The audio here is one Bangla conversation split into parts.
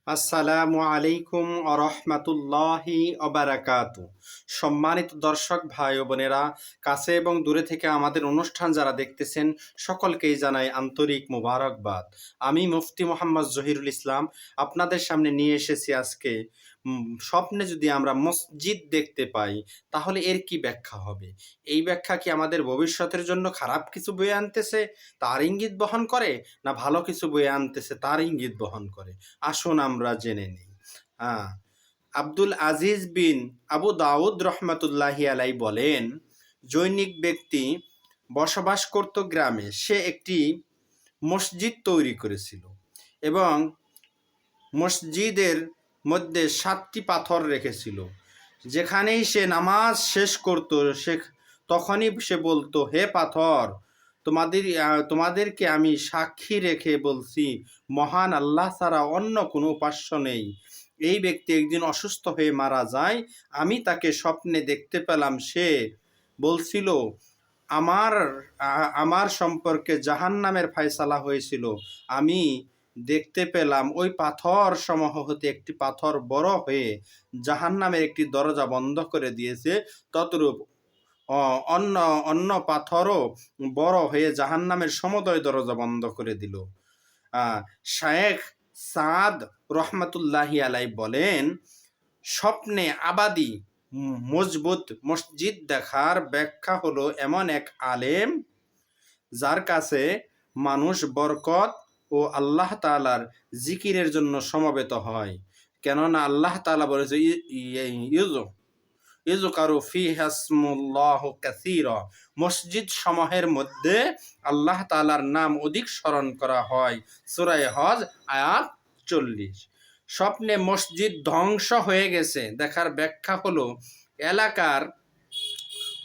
আসসালামু আলাইকুম আরহামাতুল্লাহি অবারাকাতু। সম্মানিত দর্শক ভাই ও বোনেরা, কাছে এবং দূরে থেকে আমাদের অনুষ্ঠান যারা দেখতেছেন সকলকেই জানাই আন্তরিক মোবারকবাদ। আমি মুফতি মোহাম্মদ জহিরুল ইসলাম আপনাদের সামনে নিয়ে এসেছি আজকে স্বপ্নে যদি আমরা মসজিদ দেখতে পাই তাহলে এর কি ব্যাখ্যা হবে। এই ব্যাখ্যা কি আমাদের ভবিষ্যতের জন্য খারাপ কিছু বয়ে আনতেছে তার ইঙ্গিত বহন করে, না ভালো কিছু বয়ে আনতেছে তার ইঙ্গিত বহন করে? আসুন আমরা জেনে নিই। হ্যাঁ, আব্দুল আজিজ বিন আবু দাউদ রহমাতুল্লাহি আলাই বলেন, জৈনিক ব্যক্তি বসবাস করত গ্রামে। সে একটি মসজিদ তৈরি করেছিল এবং মসজিদের মধ্যে 7টি পাথর রেখেছিল। যেখানেই সে নামাজ শেষ করত তখনই সে বলতো, হে পাথর, তোমাদেরকে আমি সাক্ষী রেখে বলছি, মহান আল্লাহ ছাড়া অন্য কোনো উপাস্য নেই। এই ব্যক্তি একদিন অসুস্থ হয়ে মারা যায়। আমি তাকে স্বপ্নে দেখতে পেলাম। সে বলছিল, আমার সম্পর্কে জাহান্নামের ফায়সালা হয়েছিল। আমি দেখতে পেলাম ওই পাথর সমূহ হতে একটি পাথর বড় হয়ে জাহান্নামের একটি দরজা বন্ধ করে দিয়েছে। ততরূপ অন্য অন্য পাথরও বড় হয়ে জাহান্নামের সমুদয় দরজা বন্ধ করে দিল। শায়েখ সাদ রহমাতুল্লাহি আলাই বলেন, স্বপ্নে আবাদি মজবুত মসজিদ দেখার ব্যাখ্যা হলো এমন এক আলেম যার কাছে মানুষ বরকত ও আল্লাহ তাআলার জিকিরের জন্য সমবেত হয়। কেননা আল্লাহ তাআলা বলেছে, ইযকারু ফীহা ইসমুল্লাহি কাসীরা, মসজিদ সমূহের মধ্যে আল্লাহ তাআলার নাম অধিক স্মরণ করা হয়। সূরা হজ আয়াত 40। স্বপ্নে মসজিদ ধ্বংস হয়ে গেছে দেখার ব্যাখ্যা হলো এলাকার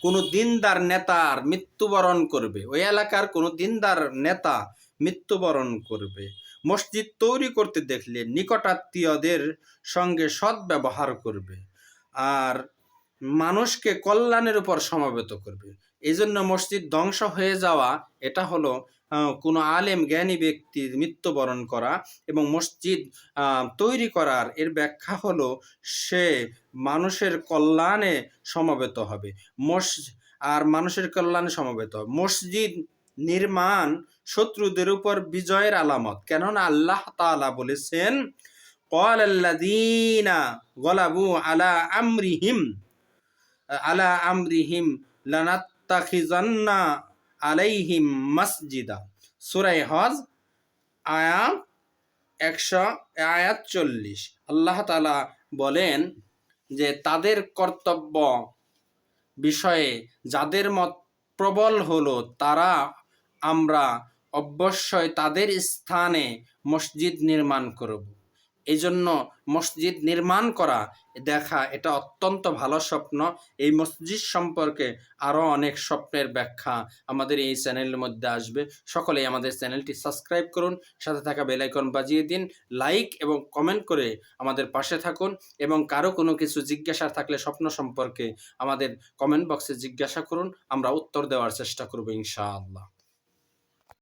কোনো দিনদার নেতার মৃত্যুবরণ করবে, ওই এলাকার কোনো দিনদার নেতা মৃত্যুবরণ করবে। মসজিদ তৈরি করতে দেখলে নিকটাত্মীয়দের সঙ্গে সদ্ব্যবহার করবে আর মানুষকে কল্যাণের উপর সমবেত করবে। এই জন্য মসজিদ ধ্বংস হয়ে যাওয়া এটা হলো কোনো আলেম জ্ঞানী ব্যক্তির মৃত্যুবরণ করা, এবং মসজিদ তৈরি করার এর ব্যাখ্যা হলো সে মানুষের কল্যাণে সমবেত হবে। আর মানুষের কল্যাণে সমবেত হবে। মসজিদ নির্মাণ শত্রুদের উপর বিজয়ের আলামত। কেননা আল্লাহ তাআলা বলেছেন, ক্বালাল্লাযীনা গলাবু আলা আমরিহিম লানাত্তাখিযান্না আলাইহিম মাসজিদা। সূরা হজ আয়াত 40। আল্লাহ তাআলা বলেন যে তাদের কর্তব্য বিষয়ে যাদের মত প্রবল হলো তারা আমরা অবশ্যই তাদের স্থানে মসজিদ নির্মাণ করব। এই জন্য মসজিদ নির্মাণ করা দেখা এটা অত্যন্ত ভালো স্বপ্ন। এই মসজিদ সম্পর্কে আরও অনেক স্বপ্নের ব্যাখ্যা আমাদের এই চ্যানেলের মধ্যে আসবে। সকলেই আমাদের চ্যানেলটি সাবস্ক্রাইব করুন, সাথে থাকা বেল আইকন বাজিয়ে দিন, লাইক এবং কমেন্ট করে আমাদের পাশে থাকুন, এবং কারো কোনো কিছু জিজ্ঞাসা থাকলে স্বপ্ন সম্পর্কে আমাদের কমেন্ট বক্সে জিজ্ঞাসা করুন, আমরা উত্তর দেওয়ার চেষ্টা করব ইনশাআল্লাহ।